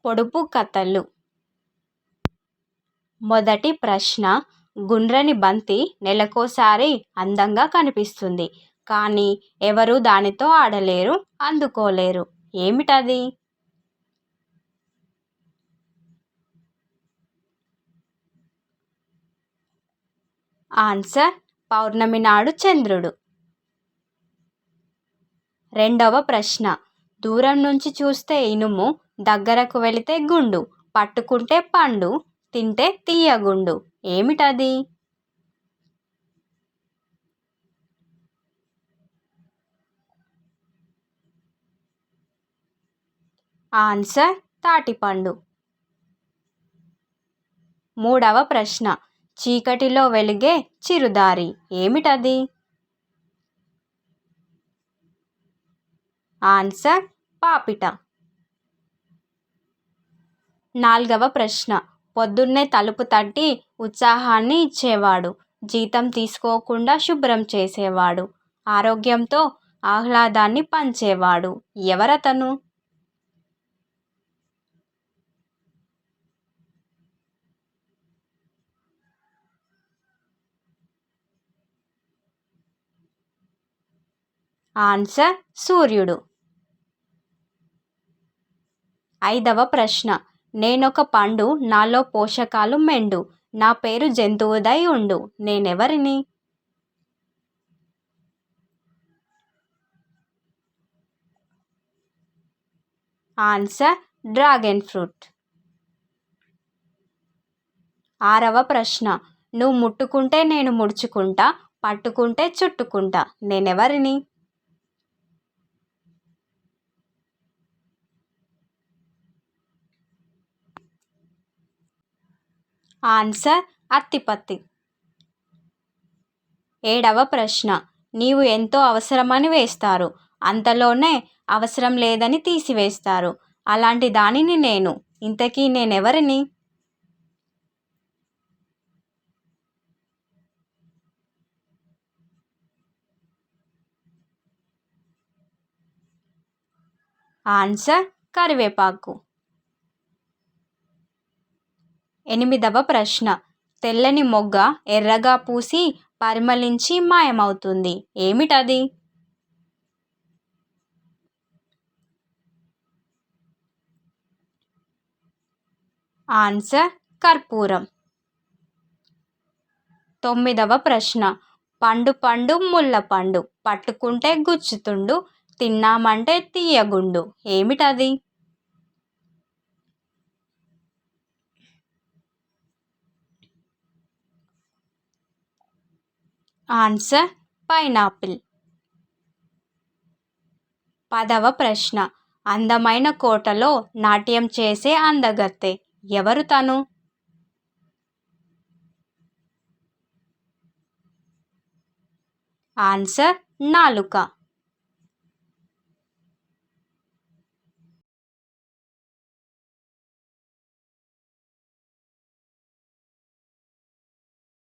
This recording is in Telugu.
పొడుపు కథలు. మొదటి ప్రశ్న. గుండ్రని బంతి నెలకోసారి అందంగా కనిపిస్తుంది, కానీ ఎవరూ దానితో ఆడలేరు, అందుకోలేరు. ఏమిటది? ఆన్సర్ పౌర్ణమి నాడు చంద్రుడు. రెండవ ప్రశ్న. దూరం నుంచి చూస్తే ఇనుము, దగ్గరకు వెళితే గుండు, పట్టుకుంటే పండు, తింటే తీయగుండు. ఏమిటది? ఆన్సర్ తాటిపండు. మూడవ ప్రశ్న. చీకటిలో వెలిగే చిరుదారి. ఏమిటది? ఆన్సర్ పాపిట. నాల్గవ ప్రశ్న. పొద్దున్నే తలుపు తట్టి ఉత్సాహాన్ని ఇచ్చేవాడు, జీతం తీసుకోకుండా శుభ్రం చేసేవాడు, ఆరోగ్యంతో ఆహ్లాదాన్ని పంచేవాడు. ఎవరతను? ఆన్సర్ సూర్యుడు. ఐదవ ప్రశ్న. నేనొక పండు, నాలో పోషకాలు మెండు, నా పేరు జంతువుదై ఉండు, నేనెవరిని? Answer dragon fruit. ఆరవ ప్రశ్న. నువ్వు ముట్టుకుంటే నేను ముడుచుకుంటా, పట్టుకుంటే చుట్టుకుంటా, నేనెవరిని? ఆన్సర్ అత్తిపత్తి. ఏడవ ప్రశ్న. నీవు ఎంతో అవసరమని వేస్తారు, అంతలోనే అవసరం లేదని తీసివేస్తారు, అలాంటి దానిని నేను, ఇంతకీ నేనెవరిని? ఆన్సర్ కరివేపాకు. ఎనిమిదవ ప్రశ్న. తెల్లని మొగ్గ ఎర్రగా పూసి పరిమళించి మాయమవుతుంది. ఏమిటది? ఆన్సర్ కర్పూరం. తొమ్మిదవ ప్రశ్న. పండు పండు ముల్ల పండు, పట్టుకుంటే గుచ్చుతుండు, తిన్నామంటే తీయగుండు. ఏమిటది? Answer pineapple. పదవ ప్రశ్న. అందమైన కోటలో నాట్యం చేసే అందగత్తె. ఎవరు తను? ఆన్సర్ నాలుక.